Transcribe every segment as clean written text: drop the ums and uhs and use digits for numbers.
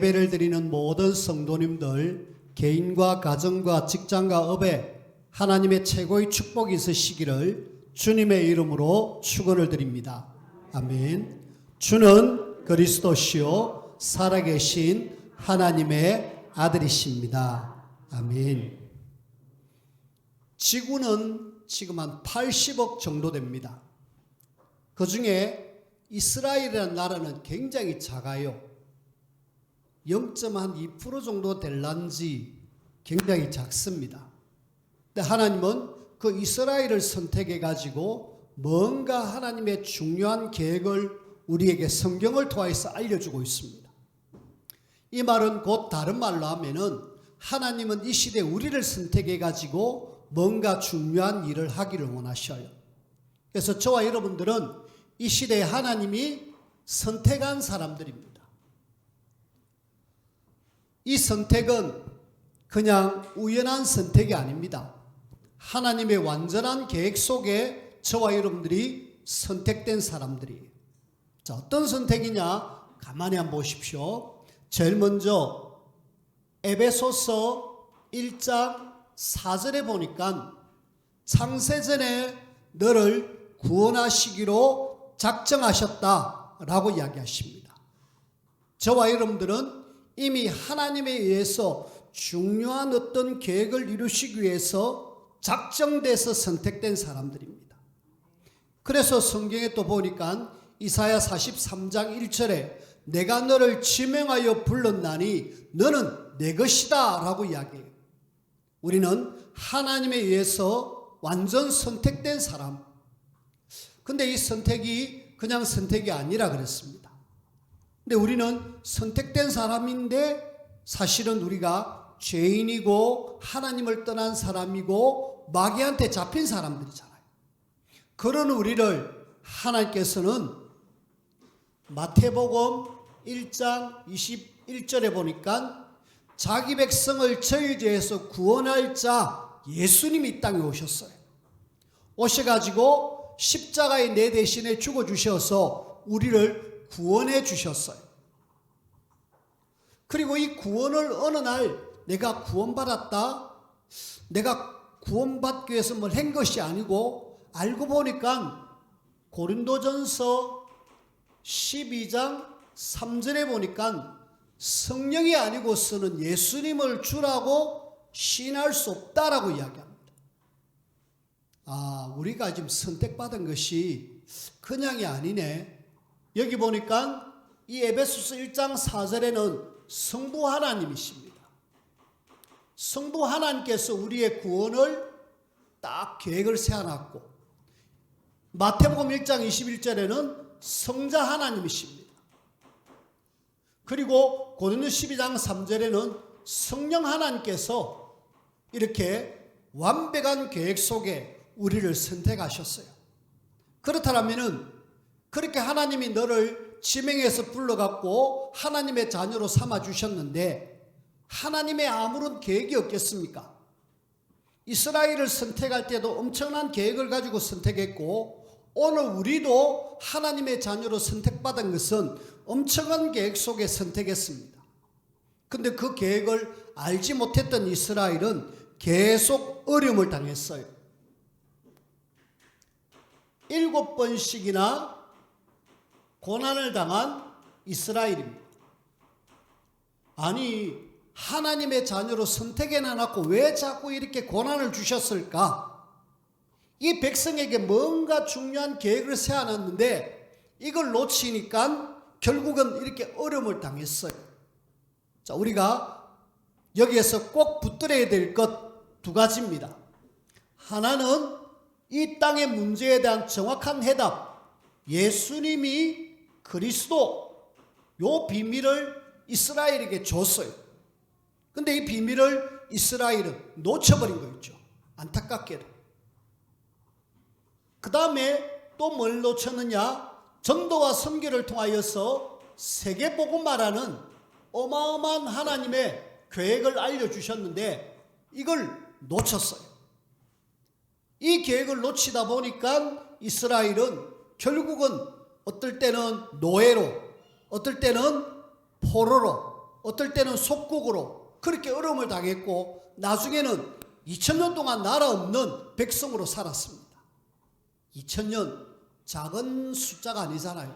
예배를 드리는 모든 성도님들, 개인과 가정과 직장과 업에 하나님의 최고의 축복이 있으시기를 주님의 이름으로 축원을 드립니다. 아멘. 주는 그리스도시요 살아계신 하나님의 아들이십니다. 아멘. 지구는 지금 한 80억 정도 됩니다. 그 중에 이스라엘이라는 나라는 굉장히 작아요. 0.2% 정도 될란지 굉장히 작습니다. 근데 하나님은 그 이스라엘을 선택해 가지고 뭔가 하나님의 중요한 계획을 우리에게 성경을 통해서 알려주고 있습니다. 이 말은 곧 다른 말로 하면은 하나님은 이 시대에 우리를 선택해 가지고 뭔가 중요한 일을 하기를 원하셔요. 그래서 저와 여러분들은 이 시대에 하나님이 선택한 사람들입니다. 이 선택은 그냥 우연한 선택이 아닙니다. 하나님의 완전한 계획 속에 저와 여러분들이 선택된 사람들이에요. 자, 어떤 선택이냐? 가만히 한번 보십시오. 제일 먼저 에베소서 1장 4절에 보니까 창세전에 너를 구원하시기로 작정하셨다라고 이야기하십니다. 저와 여러분들은 이미 하나님에 의해서 중요한 어떤 계획을 이루시기 위해서 작정돼서 선택된 사람들입니다. 그래서 성경에 또 보니까 이사야 43장 1절에 내가 너를 지명하여 불렀나니 너는 내 것이다 라고 이야기해요. 우리는 하나님에 의해서 완전 선택된 사람. 근데 이 선택이 그냥 선택이 아니라 그랬습니다. 근데 우리는 선택된 사람인데 사실은 우리가 죄인이고 하나님을 떠난 사람이고 마귀한테 잡힌 사람들이잖아요. 그런 우리를 하나님께서는 마태복음 1장 21절에 보니까 자기 백성을 저희죄에서 구원할 자 예수님이 이 땅에 오셨어요. 오셔가지고 십자가에 내 대신에 죽어주셔서 우리를 구원해 주셨어요. 그리고 이 구원을 어느 날 내가 구원받았다, 내가 구원받기 위해서 뭘 한 것이 아니고 알고 보니까 고린도전서 12장 3절에 보니까 성령이 아니고 쓰는 예수님을 주라고 시인할 수 없다라고 이야기합니다. 아, 우리가 지금 선택받은 것이 그냥이 아니네. 여기 보니까 이 에베소서 1장 4절에는 성부 하나님이십니다. 성부 하나님께서 우리의 구원을 딱 계획을 세워놨고, 마태복음 1장 21절에는 성자 하나님이십니다. 그리고 고린도 12장 3절에는 성령 하나님께서 이렇게 완벽한 계획 속에 우리를 선택하셨어요. 그렇다면은 그렇게 하나님이 너를 지명해서 불러갖고 하나님의 자녀로 삼아주셨는데 하나님의 아무런 계획이 없겠습니까? 이스라엘을 선택할 때도 엄청난 계획을 가지고 선택했고 오늘 우리도 하나님의 자녀로 선택받은 것은 엄청난 계획 속에 선택했습니다. 근데 그 계획을 알지 못했던 이스라엘은 계속 어려움을 당했어요. 7번씩이나 고난을 당한 이스라엘입니다. 아니, 하나님의 자녀로 선택해놔놓고 왜 자꾸 이렇게 고난을 주셨을까? 이 백성에게 뭔가 중요한 계획을 세워놨는데 이걸 놓치니까 결국은 이렇게 어려움을 당했어요. 자, 우리가 여기에서 꼭 붙들어야 될 것 두 가지입니다. 하나는 이 땅의 문제에 대한 정확한 해답, 예수님이 그리스도, 요 비밀을 이스라엘에게 줬어요. 근데 이 비밀을 이스라엘은 놓쳐버린 거 있죠. 안타깝게도. 그 다음에 또 뭘 놓쳤느냐? 전도와 선교를 통하여서 세계복음화라는 어마어마한 하나님의 계획을 알려주셨는데 이걸 놓쳤어요. 이 계획을 놓치다 보니까 이스라엘은 결국은 어떨 때는 노예로, 어떨 때는 포로로, 어떨 때는 속국으로 그렇게 어려움을 당했고 나중에는 2000년 동안 나라 없는 백성으로 살았습니다. 2000년 작은 숫자가 아니잖아요.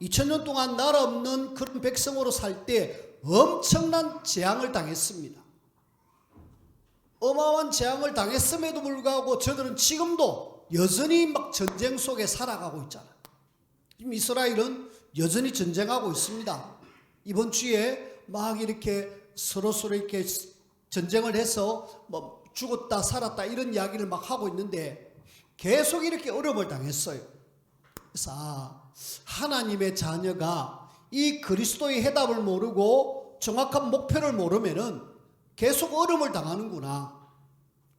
2000년 동안 나라 없는 그런 백성으로 살 때 엄청난 재앙을 당했습니다. 어마어마한 재앙을 당했음에도 불구하고 저들은 지금도 여전히 막 전쟁 속에 살아가고 있잖아요. 지금 이스라엘은 여전히 전쟁하고 있습니다. 이번 주에 막 이렇게 서로 이렇게 전쟁을 해서 뭐 죽었다 살았다 이런 이야기를 막 하고 있는데 계속 이렇게 어려움을 당했어요. 그래서 하나님의 자녀가 이 그리스도의 해답을 모르고 정확한 목표를 모르면은 계속 어려움을 당하는구나.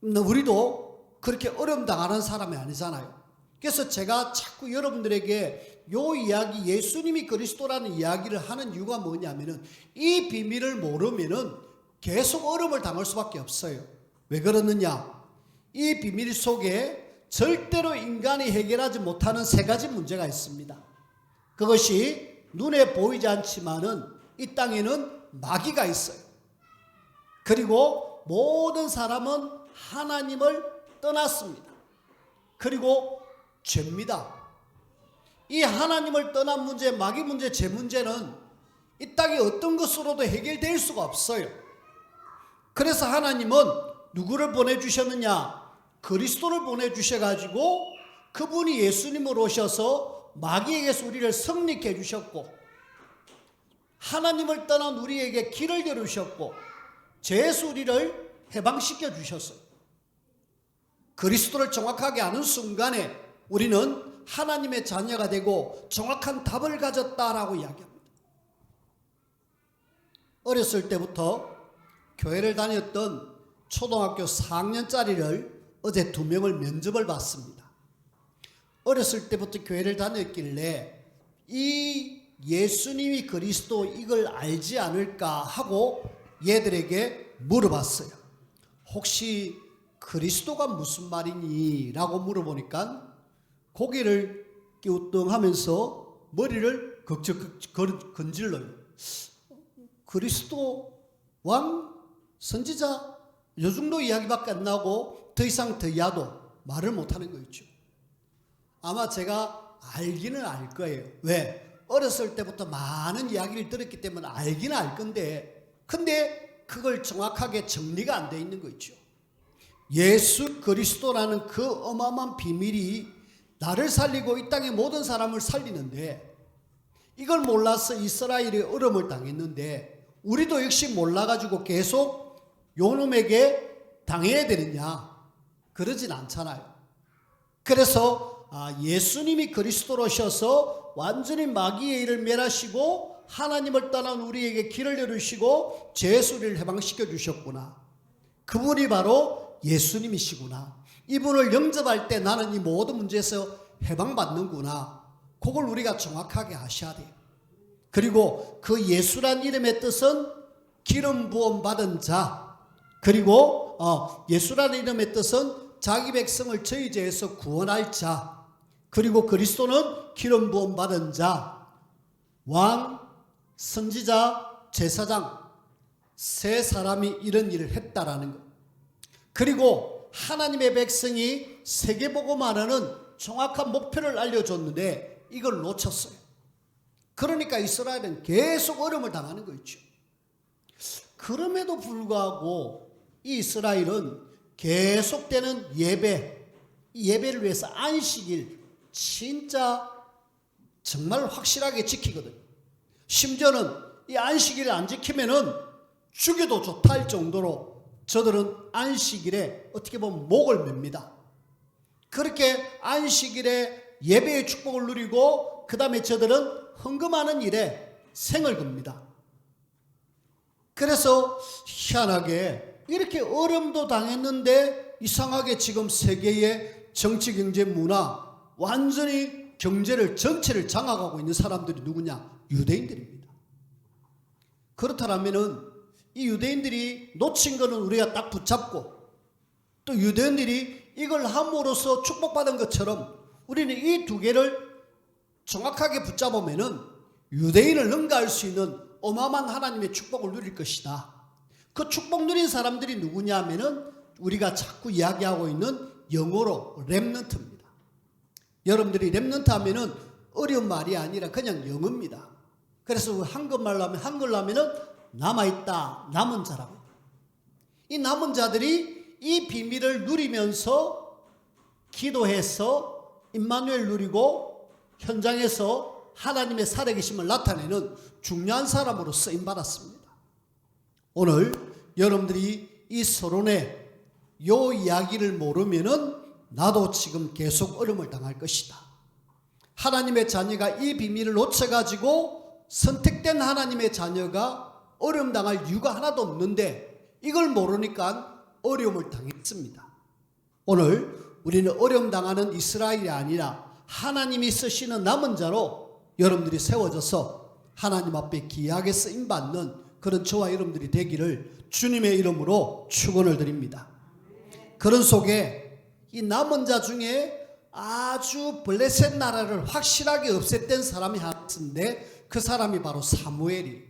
우리도 그렇게 어려움 당하는 사람이 아니잖아요. 그래서 제가 자꾸 여러분들에게 요 이야기, 예수님이 그리스도라는 이야기를 하는 이유가 뭐냐면은 이 비밀을 모르면은 계속 어려움을 당할 수밖에 없어요. 왜 그러느냐? 이 비밀 속에 절대로 인간이 해결하지 못하는 세 가지 문제가 있습니다. 그것이 눈에 보이지 않지만은 이 땅에는 마귀가 있어요. 그리고 모든 사람은 하나님을 떠났습니다. 그리고 죄입니다. 이 하나님을 떠난 문제, 마귀 문제, 죄 문제는 이 땅에 어떤 것으로도 해결될 수가 없어요. 그래서 하나님은 누구를 보내주셨느냐? 그리스도를 보내주셔가지고 그분이 예수님으로 오셔서 마귀에게서 우리를 승리케 해주셨고 하나님을 떠난 우리에게 길을 열으셨고 죄에서 우리를 해방시켜 주셨어요. 그리스도를 정확하게 아는 순간에 우리는 하나님의 자녀가 되고 정확한 답을 가졌다라고 이야기합니다. 어렸을 때부터 교회를 다녔던 초등학교 4학년짜리를 어제 2명을 면접을 봤습니다. 어렸을 때부터 교회를 다녔길래 이 예수님이 그리스도 이걸 알지 않을까 하고 얘들에게 물어봤어요. 혹시 그리스도가 무슨 말이니? 라고 물어보니까 고개를 갸우뚱하면서 머리를 건질러요. 그리스도, 왕, 선지자 요 정도 이야기밖에 안 나고 더 이상 더 야도 말을 못하는 거 있죠. 아마 제가 알기는 알 거예요. 왜? 어렸을 때부터 많은 이야기를 들었기 때문에 알기는 알 건데 근데 그걸 정확하게 정리가 안 돼 있는 거 있죠. 예수 그리스도라는 그 어마어마한 비밀이 나를 살리고 이 땅의 모든 사람을 살리는데 이걸 몰라서 이스라엘이 어려움을 당했는데 우리도 역시 몰라가지고 계속 요놈에게 당해야 되느냐? 그러진 않잖아요. 그래서 예수님이 그리스도로 오셔서 완전히 마귀의 일을 멸하시고 하나님을 떠난 우리에게 길을 열으시고 죄에서 우리를 해방시켜 주셨구나. 그분이 바로 예수님이시구나. 이분을 영접할 때 나는 이 모든 문제에서 해방받는구나. 그걸 우리가 정확하게 아셔야 돼요. 그리고 그 예수란 이름의 뜻은 기름 부음 받은 자. 그리고 예수라는 이름의 뜻은 자기 백성을 저희 죄에서 구원할 자. 그리고 그리스도는 기름 부음 받은 자, 왕, 선지자, 제사장 세 사람이 이런 일을 했다라는 것. 그리고 하나님의 백성이 세계복음화라는 정확한 목표를 알려줬는데 이걸 놓쳤어요. 그러니까 이스라엘은 계속 어려움을 당하는 거 있죠. 그럼에도 불구하고 이 이스라엘은 계속되는 예배, 이 예배를 위해서 안식일 진짜 정말 확실하게 지키거든. 심지어는 이 안식일을 안 지키면은 죽여도 좋다 할 정도로 저들은 안식일에 어떻게 보면 목을 맵니다. 그렇게 안식일에 예배의 축복을 누리고 그 다음에 저들은 헌금하는 일에 생을 겁니다. 그래서 희한하게 이렇게 어려움도 당했는데 이상하게 지금 세계의 정치, 경제, 문화 완전히 경제를 전체를 장악하고 있는 사람들이 누구냐? 유대인들입니다. 그렇다면은 이 유대인들이 놓친 거는 우리가 딱 붙잡고 또 유대인들이 이걸 함으로써 축복받은 것처럼 우리는 이 두 개를 정확하게 붙잡으면은 유대인을 능가할 수 있는 어마어마한 하나님의 축복을 누릴 것이다. 그 축복 누린 사람들이 누구냐면은 우리가 자꾸 이야기하고 있는 영어로 렘넌트입니다. 여러분들이 렘넌트 하면은 어려운 말이 아니라 그냥 영어입니다. 그래서 한글로 하면은 남아있다, 남은 자라고. 이 남은 자들이 이 비밀을 누리면서 기도해서 임마누엘 누리고 현장에서 하나님의 살아계심을 나타내는 중요한 사람으로 쓰임받았습니다. 오늘 여러분들이 이 서론의 요 이야기를 모르면은 나도 지금 계속 어려움을 당할 것이다. 하나님의 자녀가 이 비밀을 놓쳐가지고 선택된 하나님의 자녀가 어려움 당할 이유가 하나도 없는데 이걸 모르니까 어려움을 당했습니다. 오늘 우리는 어려움 당하는 이스라엘이 아니라 하나님이 쓰시는 남은 자로 여러분들이 세워져서 하나님 앞에 귀하게 쓰임받는 그런 저와 여러분들이 되기를 주님의 이름으로 축원을 드립니다. 그런 속에 이 남은 자 중에 아주 블레셋 나라를 확실하게 없앴던 사람이 하나 있는데 그 사람이 바로 사무엘이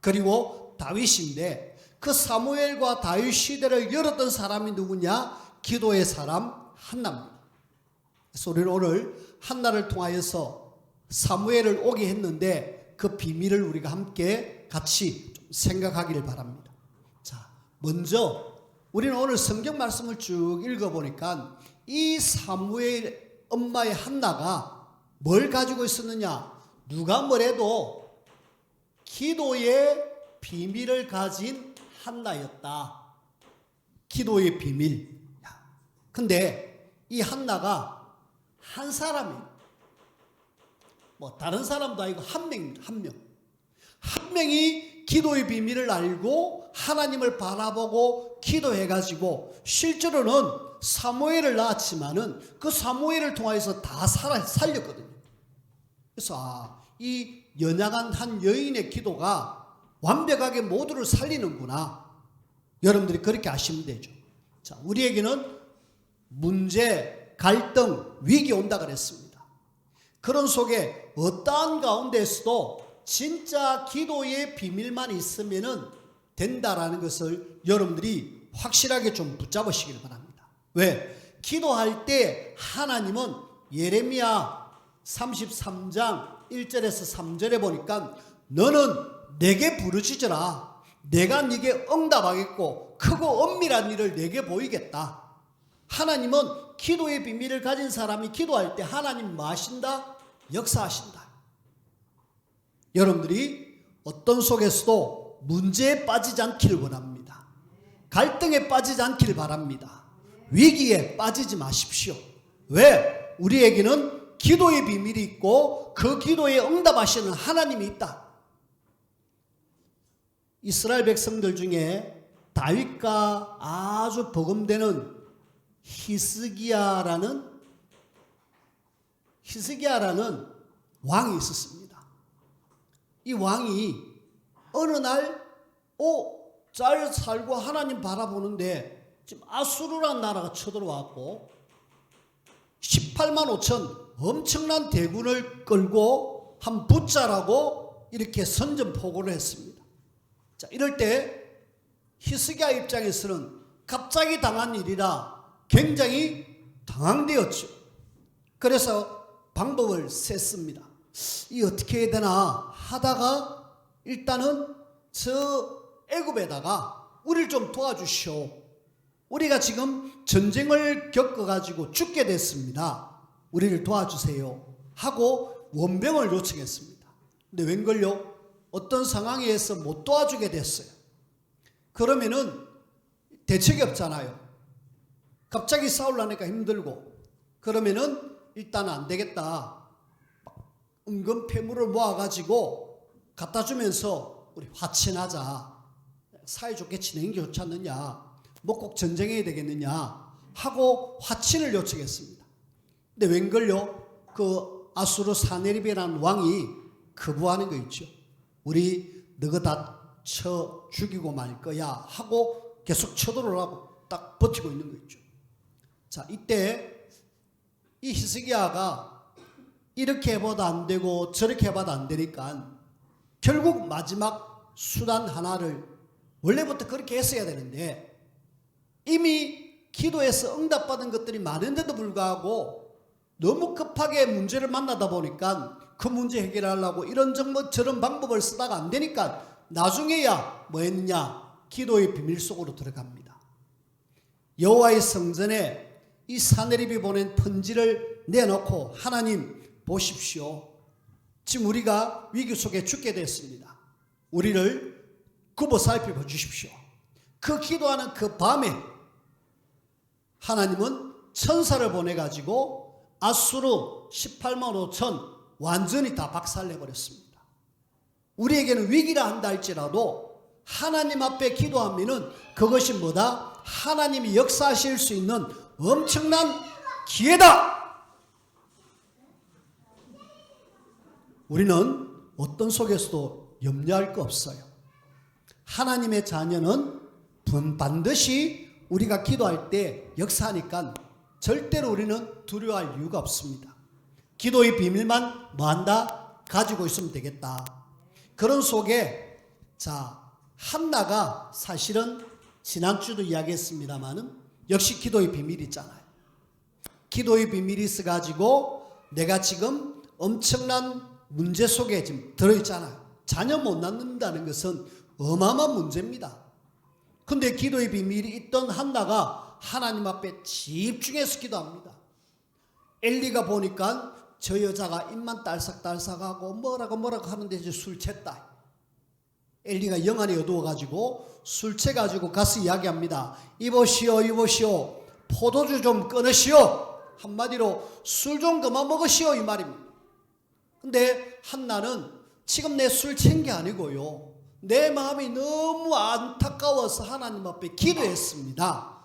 그리고 다윗인데 그 사무엘과 다윗 시대를 열었던 사람이 누구냐? 기도의 사람 한나입니다. 그래서 우리는 오늘 한나를 통하여서 사무엘을 오게 했는데 그 비밀을 우리가 함께 같이 좀 생각하기를 바랍니다. 자, 먼저 우리는 오늘 성경 말씀을 쭉 읽어보니까 이 사무엘 엄마의 한나가 뭘 가지고 있었느냐? 누가 뭐래도 기도의 비밀을 가진 한나였다. 기도의 비밀. 근데 이 한나가 한 사람이에요. 뭐 다른 사람도 아니고 한 명입니다. 한 명. 한 명이 기도의 비밀을 알고 하나님을 바라보고 기도해가지고 실제로는 사무엘을 낳았지만은 그 사무엘을 통해서 다 살렸거든요. 그래서 이 연약한 한 여인의 기도가 완벽하게 모두를 살리는구나. 여러분들이 그렇게 아시면 되죠. 자, 우리에게는 문제, 갈등, 위기 온다 그랬습니다. 그런 속에 어떠한 가운데서도 진짜 기도의 비밀만 있으면 된다라는 것을 여러분들이 확실하게 좀 붙잡으시길 바랍니다. 왜? 기도할 때 하나님은 예레미야 33장 1절에서 3절에 보니까 너는 내게 부르짖으라. 내가 네게 응답하겠고 크고 엄밀한 일을 내게 보이겠다. 하나님은 기도의 비밀을 가진 사람이 기도할 때 하나님 뭐 하신다? 역사하신다. 여러분들이 어떤 속에서도 문제에 빠지지 않기를 원합니다. 갈등에 빠지지 않기를 바랍니다. 위기에 빠지지 마십시오. 왜? 우리에게는 기도의 비밀이 있고 그 기도에 응답하시는 하나님이 있다. 이스라엘 백성들 중에 다윗과 아주 버금되는 히스기야라는 왕이 있었습니다. 이 왕이 어느 날 잘 살고 하나님 바라보는데 지금 아수르라는 나라가 쳐들어왔고 18만 5천 엄청난 대군을 끌고 한 붙자라고 이렇게 선전포고를 했습니다. 자, 이럴 때 히스기야 입장에서는 갑자기 당한 일이라 굉장히 당황되었죠. 그래서 방법을 셌습니다. 이 어떻게 해야 되나 하다가 일단은 저 애굽에다가 우리를 좀 도와주시오. 우리가 지금 전쟁을 겪어가지고 죽게 됐습니다. 우리를 도와주세요 하고 원병을 요청했습니다. 근데 웬걸요? 어떤 상황에서 못 도와주게 됐어요. 그러면은 대책이 없잖아요. 갑자기 싸우려니까 힘들고 그러면은 일단 안 되겠다. 은근 폐물을 모아가지고 갖다 주면서 우리 화친하자. 사이좋게 지내는 게 좋지 않느냐. 뭐 꼭 전쟁해야 되겠느냐 하고 화친을 요청했습니다. 근데 웬걸요? 그 아수르 사네립이라는 왕이 거부하는 거 있죠. 우리 너가 다 쳐 죽이고 말 거야 하고 계속 쳐들어오라고 딱 버티고 있는 거 있죠. 자, 이때 이 히스기야가 이렇게 해봐도 안 되고 저렇게 해봐도 안 되니까 결국 마지막 수단 하나를 원래부터 그렇게 했어야 되는데 이미 기도에서 응답받은 것들이 많은데도 불구하고 너무 급하게 문제를 만나다 보니까 그 문제 해결하려고 이런 저런 방법을 쓰다가 안 되니까 나중에야 뭐 했느냐? 기도의 비밀 속으로 들어갑니다. 여호와의 성전에 이 사내립이 보낸 편지를 내놓고 하나님 보십시오. 지금 우리가 위기 속에 죽게 됐습니다. 우리를 굽어 살펴봐 주십시오. 그 기도하는 그 밤에 하나님은 천사를 보내가지고 아수르 18만 5천 완전히 다 박살내버렸습니다. 우리에게는 위기라 한다 할지라도 하나님 앞에 기도하면은 그것이 뭐다? 하나님이 역사하실 수 있는 엄청난 기회다. 우리는 어떤 속에서도 염려할 거 없어요. 하나님의 자녀는 반드시 우리가 기도할 때 역사하니까 절대로 우리는 두려워할 이유가 없습니다. 기도의 비밀만 뭐한다? 가지고 있으면 되겠다. 그런 속에 한나가 사실은 지난주도 이야기했습니다마는 역시 기도의 비밀이 있잖아요. 기도의 비밀이 있어가지고 내가 지금 엄청난 문제 속에 지금 들어있잖아요. 자녀 못 낳는다는 것은 어마어마한 문제입니다. 근데 기도의 비밀이 있던 한나가 하나님 앞에 집중해서 기도합니다. 엘리가 보니까 저 여자가 입만 딸싹딸싹하고 뭐라고 하는데 이제 술 챘다. 엘리가 영안이 어두워가지고 술 채가지고 가서 이야기합니다. 이보시오 포도주 좀 끊으시오. 한마디로 술 좀 그만 먹으시오 이 말입니다. 근데 한나는 지금 내 술 챈 게 아니고요, 내 마음이 너무 안타까워서 하나님 앞에 기도했습니다.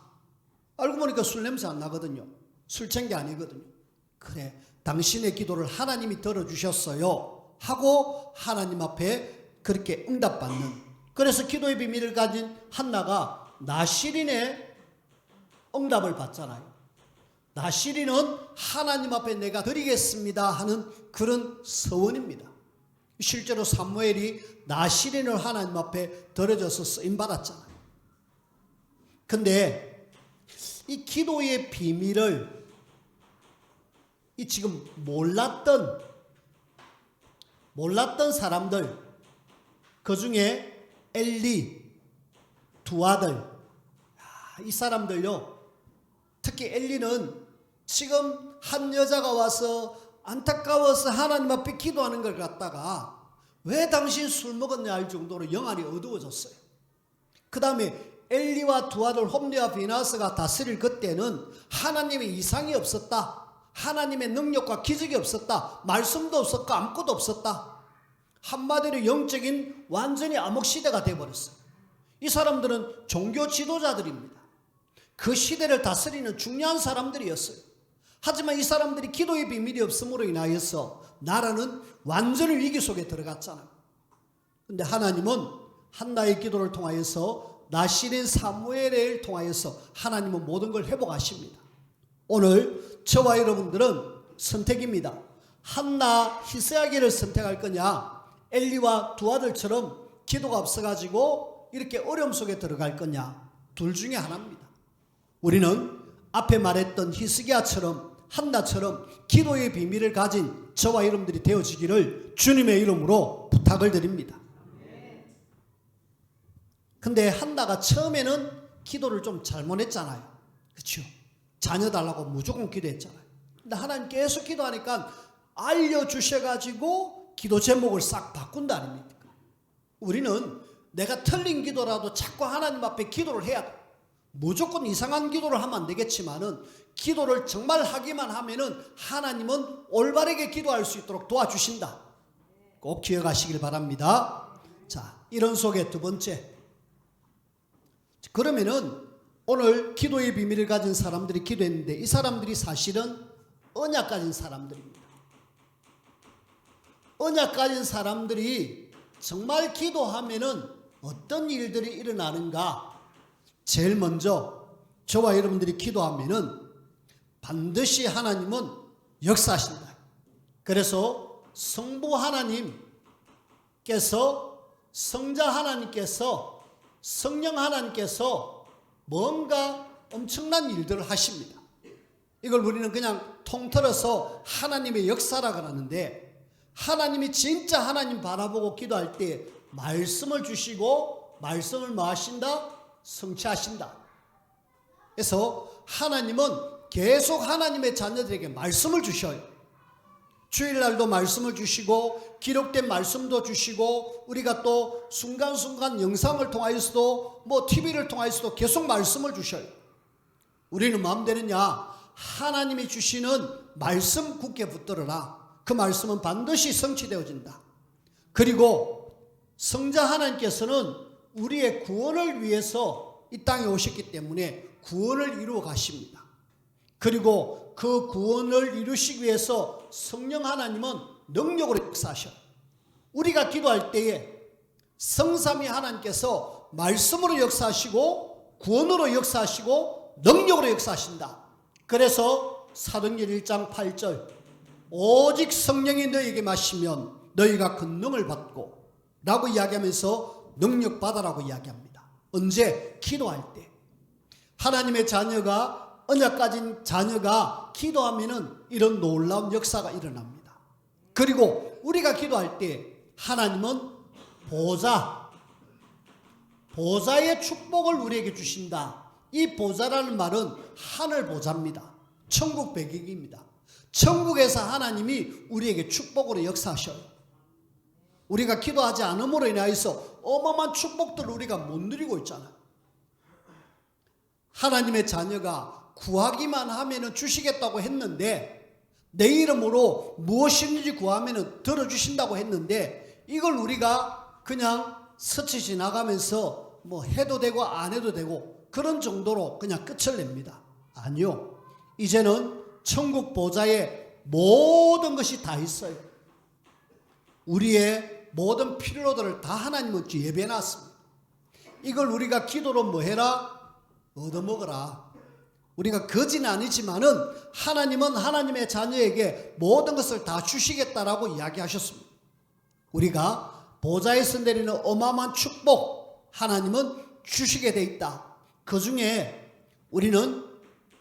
알고 보니까 술 냄새 안 나거든요. 술 챈 게 아니거든요. 그래, 당신의 기도를 하나님이 들어주셨어요 하고 하나님 앞에 그렇게 응답받는, 그래서 기도의 비밀을 가진 한나가 나시린의 응답을 받잖아요. 나시린은 하나님 앞에 내가 드리겠습니다 하는 그런 서원입니다. 실제로 사무엘이 나시린을 하나님 앞에 드려줘서 쓰임받았잖아요. 근데 이 기도의 비밀을 이 지금 몰랐던 사람들, 그 중에 엘리 두 아들, 이 사람들요, 특히 엘리는 지금 한 여자가 와서 안타까워서 하나님 앞에 기도하는 걸 갖다가 왜 당신 술 먹었냐 할 정도로 영안이 어두워졌어요. 그 다음에 엘리와 두 아들 홈리와 비나스가 다스릴 그때는 하나님의 이상이 없었다. 하나님의 능력과 기적이 없었다. 말씀도 없었고 아무것도 없었다. 한마디로 영적인 완전히 암흑시대가 되어버렸어요. 이 사람들은 종교 지도자들입니다. 그 시대를 다스리는 중요한 사람들이었어요. 하지만 이 사람들이 기도의 비밀이 없음으로 인하여서 나라는 완전히 위기 속에 들어갔잖아요. 그런데 하나님은 한나의 기도를 통하여서 나시린 사무엘을 통하여서 하나님은 모든 걸 회복하십니다. 오늘 저와 여러분들은 선택입니다. 한나 히스야기를 선택할 거냐, 엘리와 두 아들처럼 기도가 없어가지고 이렇게 어려움 속에 들어갈 거냐, 둘 중에 하나입니다. 우리는 앞에 말했던 히스기야처럼 한나처럼 기도의 비밀을 가진 저와 여러분들이 되어지기를 주님의 이름으로 부탁을 드립니다. 근데 한나가 처음에는 기도를 좀 잘못했잖아요. 그렇죠? 자녀 달라고 무조건 기도했잖아요. 근데 하나님 계속 기도하니까 알려주셔가지고 기도 제목을 싹 바꾼다 아닙니까? 우리는 내가 틀린 기도라도 자꾸 하나님 앞에 기도를 해야 돼. 무조건 이상한 기도를 하면 안 되겠지만은 기도를 정말 하기만 하면은 하나님은 올바르게 기도할 수 있도록 도와주신다. 꼭 기억하시길 바랍니다. 자, 이런 속에 두 번째. 그러면은 오늘 기도의 비밀을 가진 사람들이 기도했는데 이 사람들이 사실은 언약 가진 사람들입니다. 언약 가진 사람들이 정말 기도하면은 어떤 일들이 일어나는가? 제일 먼저 저와 여러분들이 기도하면은 반드시 하나님은 역사하신다. 그래서 성부 하나님, 성자 하나님께서, 성령 하나님께서 뭔가 엄청난 일들을 하십니다. 이걸 우리는 그냥 통틀어서 하나님의 역사라고 하는데, 하나님이 진짜 하나님 바라보고 기도할 때 말씀을 주시고, 말씀을 뭐 하신다? 성취하신다. 그래서 하나님은 계속 하나님의 자녀들에게 말씀을 주셔요. 주일날도 말씀을 주시고, 기록된 말씀도 주시고, 우리가 또 순간순간 영상을 통하여서도 뭐 TV를 통하여서도 계속 말씀을 주셔요. 우리는 마음대로냐? 하나님이 주시는 말씀 굳게 붙들어라. 그 말씀은 반드시 성취되어진다. 그리고 성자 하나님께서는 우리의 구원을 위해서 이 땅에 오셨기 때문에 구원을 이루어 가십니다. 그리고 그 구원을 이루시기 위해서 성령 하나님은 능력으로 역사하셔요. 우리가 기도할 때에 성삼위 하나님께서 말씀으로 역사하시고, 구원으로 역사하시고, 능력으로 역사하신다. 그래서 사도행전 1장 8절, 오직 성령이 너희에게 마시면 너희가 권능을 받고 라고 이야기하면서 능력 받아라고 이야기합니다. 언제? 기도할 때. 하나님의 자녀가, 언약 가진 자녀가 기도하면은 이런 놀라운 역사가 일어납니다. 그리고 우리가 기도할 때 하나님은 보좌의 축복을 우리에게 주신다. 이 보좌라는 말은 하늘 보좌입니다. 천국 배경입니다. 천국에서 하나님이 우리에게 축복으로 역사하셔요. 우리가 기도하지 않음으로 인하여서 어마어마한 축복들을 우리가 못 누리고 있잖아요. 하나님의 자녀가 구하기만 하면 주시겠다고 했는데, 내 이름으로 무엇이든지 구하면 들어주신다고 했는데, 이걸 우리가 그냥 스쳐 지나가면서 뭐 해도 되고 안 해도 되고 그런 정도로 그냥 끝을 냅니다. 아니요. 이제는 천국 보좌에 모든 것이 다 있어요. 우리의 모든 필요들을 다 하나님은 예배해 놨습니다. 이걸 우리가 기도로 뭐 해라? 얻어먹어라. 우리가 거지는 아니지만은 하나님은 하나님의 자녀에게 모든 것을 다 주시겠다라고 이야기하셨습니다. 우리가 보좌에서 내리는 어마어마한 축복, 하나님은 주시게 돼 있다. 그 중에 우리는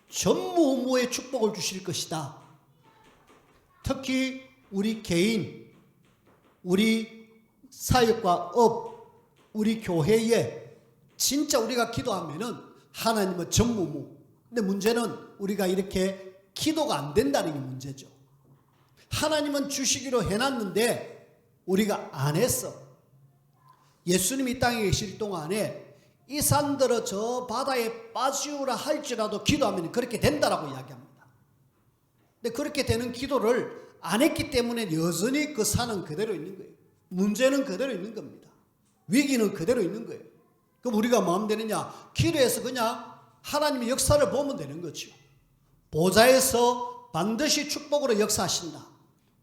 전무후무의 축복을 주실 것이다. 특히 우리 개인, 우리 사역과 업, 우리 교회에 진짜 우리가 기도하면은 하나님은 전무후무. 근데 문제는 우리가 이렇게 기도가 안 된다는 게 문제죠. 하나님은 주시기로 해놨는데 우리가 안 했어. 예수님이 이 땅에 계실 동안에 이 산들을 저 바다에 빠지우라 할지라도 기도하면 그렇게 된다라고 이야기합니다. 근데 그렇게 되는 기도를 안 했기 때문에 여전히 그 산은 그대로 있는 거예요. 문제는 그대로 있는 겁니다. 위기는 그대로 있는 거예요. 그럼 우리가 마음 되느냐? 기도해서 그냥 하나님의 역사를 보면 되는 거죠. 보좌에서 반드시 축복으로 역사하신다.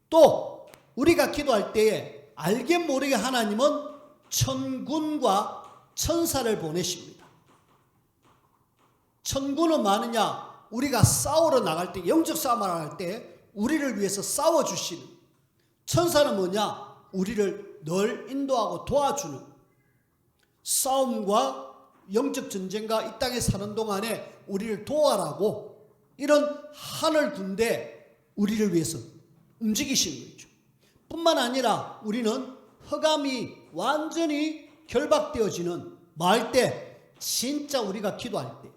또 우리가 기도할 때에 알게 모르게 하나님은 천군과 천사를 보내십니다. 천군은 뭐느냐? 우리가 싸우러 나갈 때, 영적 싸움을 나갈 때 우리를 위해서 싸워주시는. 천사는 뭐냐? 우리를 늘 인도하고 도와주는. 싸움과 영적 전쟁과 이 땅에 사는 동안에 우리를 도와라고 이런 하늘 군대 우리를 위해서 움직이시는 거죠. 뿐만 아니라 우리는 흑암이 완전히 결박되어지는 말 때, 진짜 우리가 기도할 때,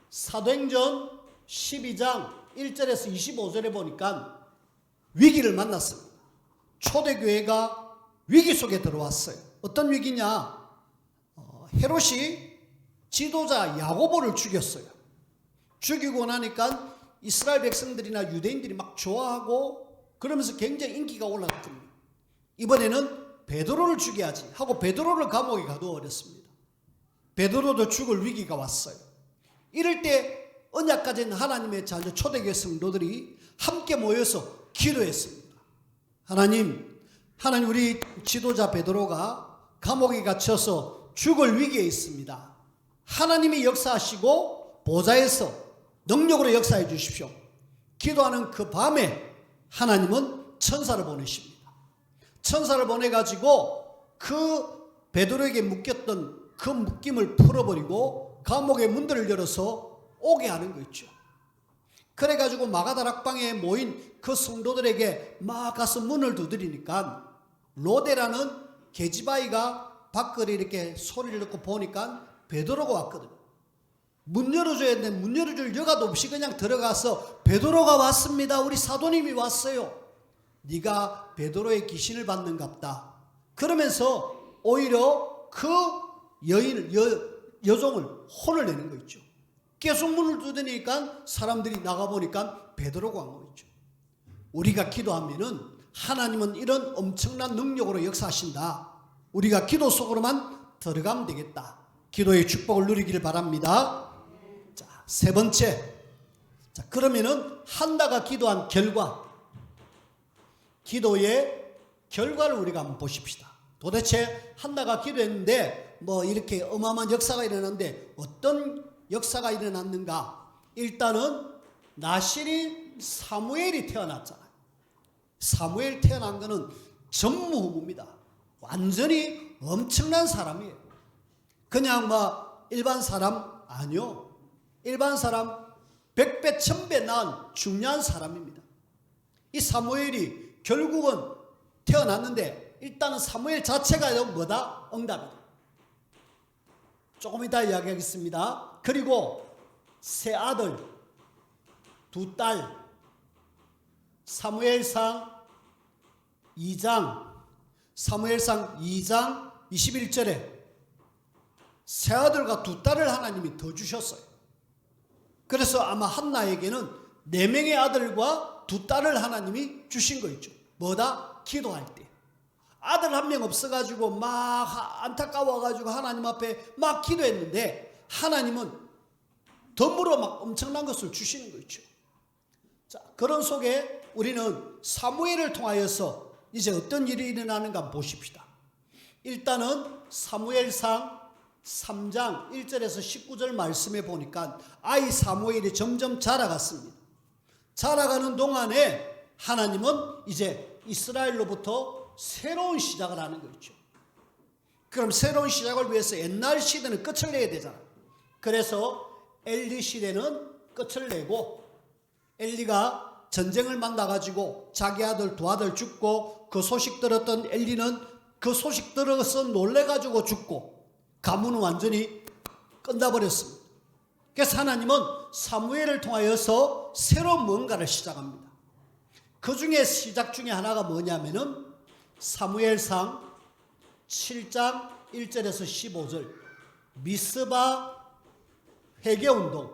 사도행전 12장 1절에서 25절에 보니까 위기를 만났습니다. 초대교회가 위기 속에 들어왔어요. 어떤 위기냐? 헤롯이 지도자 야고보를 죽였어요. 죽이고 나니까 이스라엘 백성들이나 유대인들이 막 좋아하고 그러면서 굉장히 인기가 올라갔습니다. 이번에는 베드로를 죽여야지 하고 베드로를 감옥에 가두어 버렸습니다. 베드로도 죽을 위기가 왔어요. 이럴 때 언약 가진 하나님의 자녀 초대교회 성도들이 함께 모여서 기도했습니다. 하나님 우리 지도자 베드로가 감옥에 갇혀서 죽을 위기에 있습니다. 하나님이 역사하시고 보좌에서 능력으로 역사해 주십시오. 기도하는 그 밤에 하나님은 천사를 보내십니다. 천사를 보내가지고 그 베드로에게 묶였던 그 묶임을 풀어버리고 감옥의 문들을 열어서 오게 하는 거 있죠. 그래가지고 마가다락방에 모인 그 성도들에게 막 가서 문을 두드리니까 로데라는 계집아이가 밖을 이렇게 소리를 듣고 보니까 베드로가 왔거든요. 문 열어줘야 되는데 문 열어줄 여가도 없이 그냥 들어가서 베드로가 왔습니다. 우리 사도님이 왔어요. 네가 베드로의 귀신을 받는갑다. 그러면서 오히려 그 여종을 혼을 내는 거 있죠. 계속 문을 두드리니까 사람들이 나가보니까 베드로가 온 거 있죠. 우리가 기도하면은 하나님은 이런 엄청난 능력으로 역사하신다. 우리가 기도 속으로만 들어가면 되겠다. 기도의 축복을 누리기를 바랍니다. 자, 세 번째. 자, 그러면은 한나가 기도한 결과, 기도의 결과를 우리가 한번 보십시다. 도대체 한나가 기도했는데 뭐 이렇게 어마어마한 역사가 일어났는데 어떤 역사가 일어났는가? 일단은 나실인 사무엘이 태어났잖아요. 사무엘 태어난 거는 전무후무입니다. 완전히 엄청난 사람이에요. 그냥 뭐 일반 사람 아니요. 일반 사람 100배 1000배 낳은 중요한 사람입니다. 이 사무엘이 결국은 태어났는데 일단은 사무엘 자체가 뭐다? 응답이다. 조금 이따 이야기하겠습니다. 그리고 세 아들, 두 딸, 사무엘상 2장 21절에 세 아들과 두 딸을 하나님이 더 주셨어요. 그래서 아마 한나에게는 4명의 아들과 두 딸을 하나님이 주신 거 있죠. 뭐다? 기도할 때. 아들 1명 없어가지고 막 안타까워가지고 하나님 앞에 막 기도했는데 하나님은 덤으로 막 엄청난 것을 주시는 거 있죠. 자, 그런 속에 우리는 사무엘을 통하여서 이제 어떤 일이 일어나는가 보십시다. 일단은 사무엘상 3장 1절에서 19절 말씀에 보니까 아이 사무엘이 점점 자라갔습니다. 자라가는 동안에 하나님은 이제 이스라엘로부터 새로운 시작을 하는 거 있죠. 그럼 새로운 시작을 위해서 옛날 시대는 끝을 내야 되잖아요. 그래서 엘리 시대는 끝을 내고 엘리가 전쟁을 만나가지고 자기 아들 두 아들 죽고 그 소식 들었던 엘리는 그 소식 들어서 놀래가지고 죽고 가문은 완전히 끝나버렸습니다. 그래서 하나님은 사무엘을 통하여서 새로운 뭔가를 시작합니다. 그 중에 시작 중에 하나가 뭐냐면은 사무엘상 7장 1절에서 15절 미스바 회개운동.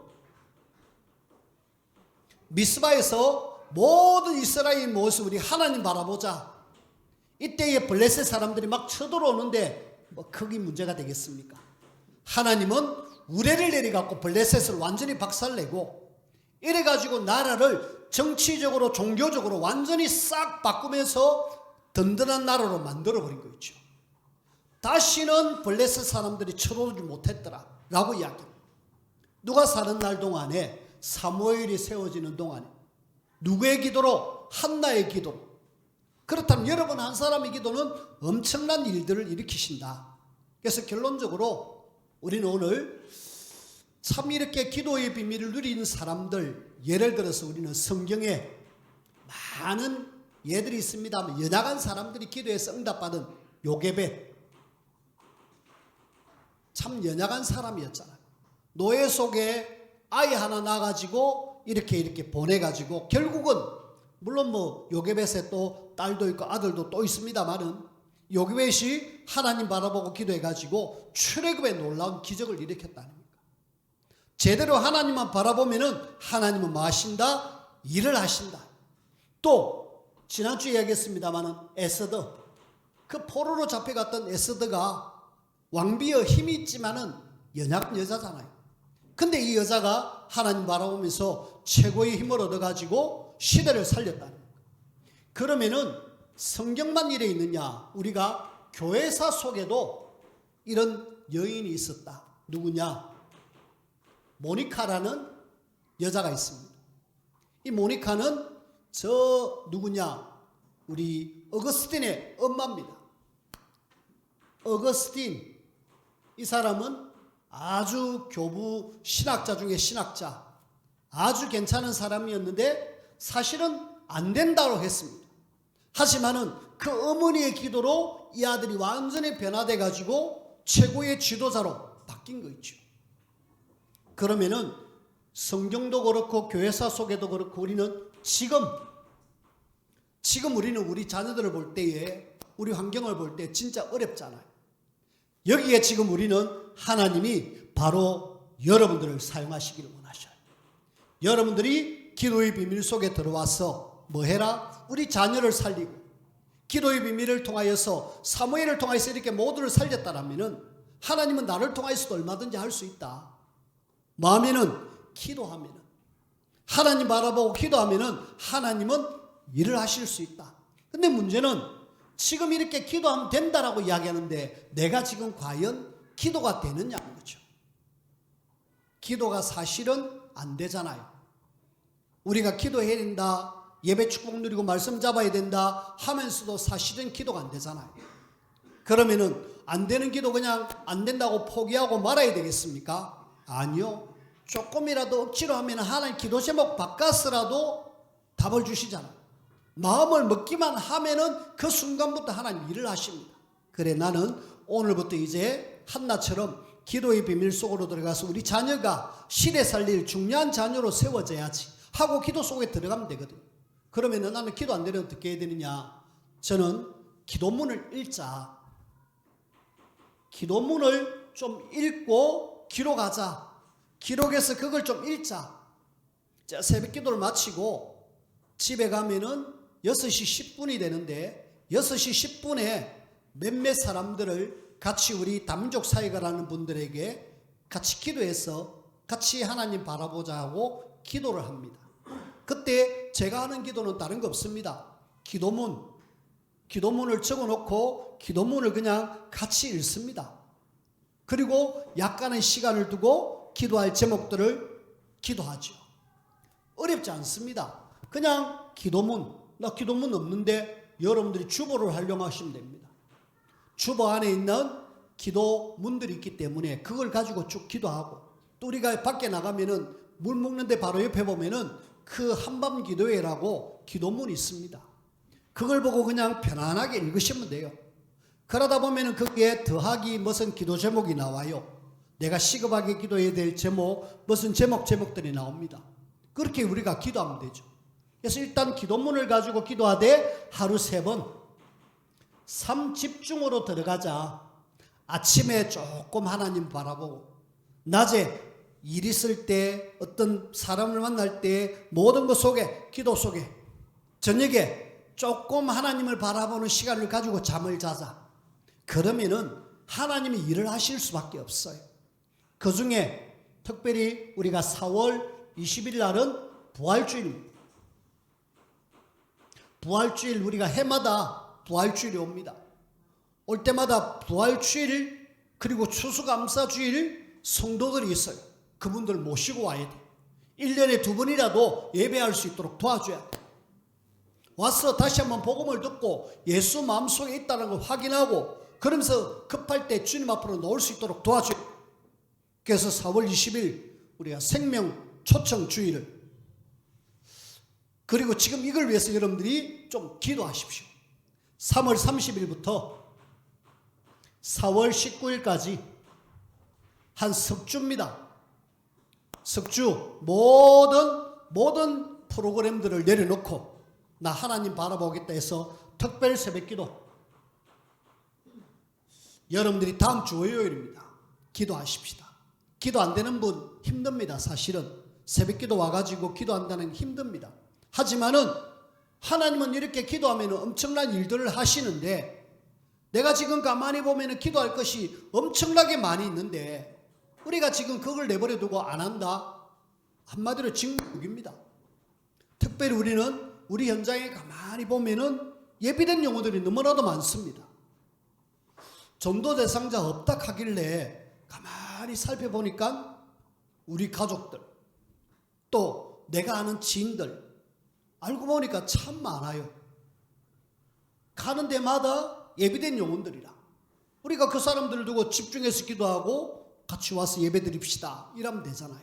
미스바에서 모든 이스라엘 모습 우리 하나님 바라보자. 이때에 블레셋 사람들이 막 쳐들어오는데 뭐 크게 문제가 되겠습니까? 하나님은 우레를 내려갖고 블레셋을 완전히 박살내고 이래가지고 나라를 정치적으로 종교적으로 완전히 싹 바꾸면서 든든한 나라로 만들어버린 거 있죠. 다시는 블레셋 사람들이 쳐들어오지 못했더라 라고 이야기합니다. 누가 사는 날 동안에 사무엘이 세워지는 동안에 누구의 기도로? 한나의 기도로. 그렇다면 여러분 한 사람의 기도는 엄청난 일들을 일으키신다. 그래서 결론적으로 우리는 오늘 참 이렇게 기도의 비밀을 누리는 사람들, 예를 들어서 우리는 성경에 많은 예들이 있습니다만 연약한 사람들이 기도해서 응답받은 요게벳, 참 연약한 사람이었잖아요. 노예 속에 아이 하나 낳아가지고 이렇게 보내가지고 결국은 물론 뭐 요게벳에 또 딸도 있고 아들도 또 있습니다만은 요게벳이 하나님 바라보고 기도해가지고 출애굽의 놀라운 기적을 일으켰다는 겁니다. 제대로 하나님만 바라보면은 하나님은 뭐 하신다? 일을 하신다. 또 지난주에 이야기했습니다만은 에스더, 그 포로로 잡혀갔던 에스더가 왕비의 힘이 있지만은 연약한 여자잖아요. 근데 이 여자가 하나님 바라보면서 최고의 힘을 얻어가지고 시대를 살렸다는 거예요. 그러면은 성경만 이래 있느냐? 우리가 교회사 속에도 이런 여인이 있었다. 누구냐? 모니카라는 여자가 있습니다. 이 모니카는 저 누구냐? 우리 어거스틴의 엄마입니다. 어거스틴, 이 사람은 아주 교부 신학자 중에 신학자, 아주 괜찮은 사람이었는데 사실은 안 된다고 했습니다. 하지만은 그 어머니의 기도로 이 아들이 완전히 변화돼 가지고 최고의 지도자로 바뀐 거 있죠. 그러면은 성경도 그렇고 교회사 속에도 그렇고 우리는 지금 우리는 우리 자녀들을 볼 때에, 우리 환경을 볼 때 진짜 어렵잖아요. 여기에 지금 우리는 하나님이 바로 여러분들을 사용하시기를 원하셔요. 여러분들이 기도의 비밀 속에 들어와서 뭐 해라? 우리 자녀를 살리고, 기도의 비밀을 통하여서 사무엘을 통해서 이렇게 모두를 살렸다라면은 하나님은 나를 통해서도 얼마든지 할 수 있다. 마음에는 기도하면은, 하나님 바라보고 기도하면은 하나님은 일을 하실 수 있다. 근데 문제는 지금 이렇게 기도하면 된다라고 이야기하는데 내가 지금 과연 기도가 되느냐는 거죠. 기도가 사실은 안 되잖아요. 우리가 기도해야 된다, 예배 축복 누리고 말씀 잡아야 된다 하면서도 사실은 기도가 안 되잖아요. 그러면은 안 되는 기도 그냥 안 된다고 포기하고 말아야 되겠습니까? 아니요. 조금이라도 억지로 하면 하나님 기도 제목 바꿔서라도 답을 주시잖아요. 마음을 먹기만 하면은 그 순간부터 하나님 일을 하십니다. 그래, 나는 오늘부터 이제 한나처럼 기도의 비밀 속으로 들어가서 우리 자녀가 시대 살릴 중요한 자녀로 세워져야지 하고 기도 속에 들어가면 되거든요. 그러면 나는 기도 안 되면 어떻게 해야 되느냐? 저는 기도문을 읽자. 기도문을 좀 읽고 기록하자. 기록해서 그걸 좀 읽자. 자, 새벽 기도를 마치고 집에 가면은 6시 10분이 되는데 6시 10분에 몇몇 사람들을 같이 우리 다민족 사역을 분들에게 같이 기도해서 같이 하나님 바라보자 하고 기도를 합니다. 그때 제가 하는 기도는 다른 거 없습니다. 기도문을 적어놓고 기도문을 그냥 같이 읽습니다. 그리고 약간의 시간을 두고 기도할 제목들을 기도하죠. 어렵지 않습니다. 그냥 나 기도문 없는데 여러분들이 주보를 활용하시면 됩니다. 주보 안에 있는 기도문들이 있기 때문에 그걸 가지고 쭉 기도하고, 또 우리가 밖에 나가면은 물 먹는데 바로 옆에 보면은 그 한밤 기도회라고 기도문이 있습니다. 그걸 보고 그냥 편안하게 읽으시면 돼요. 그러다 보면은 거기에 더하기 무슨 기도 제목이 나와요. 내가 시급하게 기도해야 될 제목, 무슨 제목들이 나옵니다. 그렇게 우리가 기도하면 되죠. 그래서 일단 기도문을 가지고 기도하되 하루 3번 3집중으로 들어가자. 아침에 조금 하나님 바라보고, 낮에 일 있을 때, 어떤 사람을 만날 때 모든 것 속에, 기도 속에, 저녁에 조금 하나님을 바라보는 시간을 가지고 잠을 자자. 그러면은 하나님이 일을 하실 수밖에 없어요. 그 중에 특별히 우리가 4월 20일 날은 부활주일입니다. 부활주일, 우리가 해마다 부활주일이 옵니다. 올 때마다 부활주일 그리고 추수감사주일 성도들이 있어요. 그분들 모시고 와야 돼. 1년에 2번이라도 예배할 수 있도록 도와줘야 돼. 와서 다시 한번 복음을 듣고 예수 마음속에 있다는 걸 확인하고, 그러면서 급할 때 주님 앞으로 나올 수 있도록 도와줘야 돼. 그래서 4월 20일 우리가 생명 초청 주일을, 그리고 지금 이걸 위해서 여러분들이 좀 기도하십시오. 3월 30일부터 4월 19일까지 한 석주입니다. 석주 모든 프로그램들을 내려놓고 나 하나님 바라보겠다 해서 특별 새벽기도, 여러분들이 다음 주 월요일입니다. 기도하십시다. 기도 안 되는 분 힘듭니다. 사실은 새벽기도 와가지고 기도한다는 게 힘듭니다. 하지만은 하나님은 이렇게 기도하면 엄청난 일들을 하시는데, 내가 지금 가만히 보면 기도할 것이 엄청나게 많이 있는데 우리가 지금 그걸 내버려 두고 안 한다? 한마디로 직무유기입니다. 특별히 우리는 우리 현장에 가만히 보면은 예비된 용어들이 너무나도 많습니다. 전도 대상자 없다 하길래 가만히 살펴보니까 우리 가족들, 또 내가 아는 지인들, 알고 보니까 참 많아요. 가는 데마다 예비된 영혼들이라. 우리가 그 사람들을 두고 집중해서 기도하고 같이 와서 예배 드립시다 이러면 되잖아요.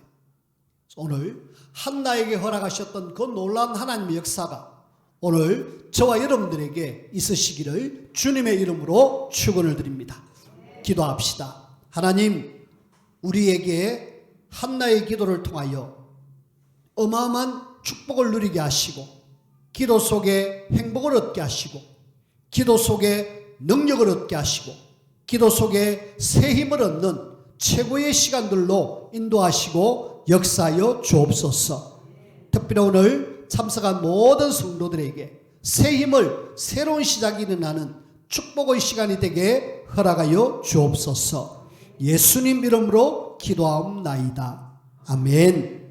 오늘 한나에게 허락하셨던 그 놀라운 하나님의 역사가 오늘 저와 여러분들에게 있으시기를 주님의 이름으로 축원을 드립니다. 기도합시다. 하나님, 우리에게 한나의 기도를 통하여 어마어마한 축복을 누리게 하시고 기도 속에 행복을 얻게 하시고 기도 속에 능력을 얻게 하시고 기도 속에 새 힘을 얻는 최고의 시간들로 인도하시고 역사하여 주옵소서. 특별히 오늘 참석한 모든 성도들에게 새 힘을 새로운 시작이 일어나는 축복의 시간이 되게 허락하여 주옵소서. 예수님 이름으로 기도하옵나이다. 아멘.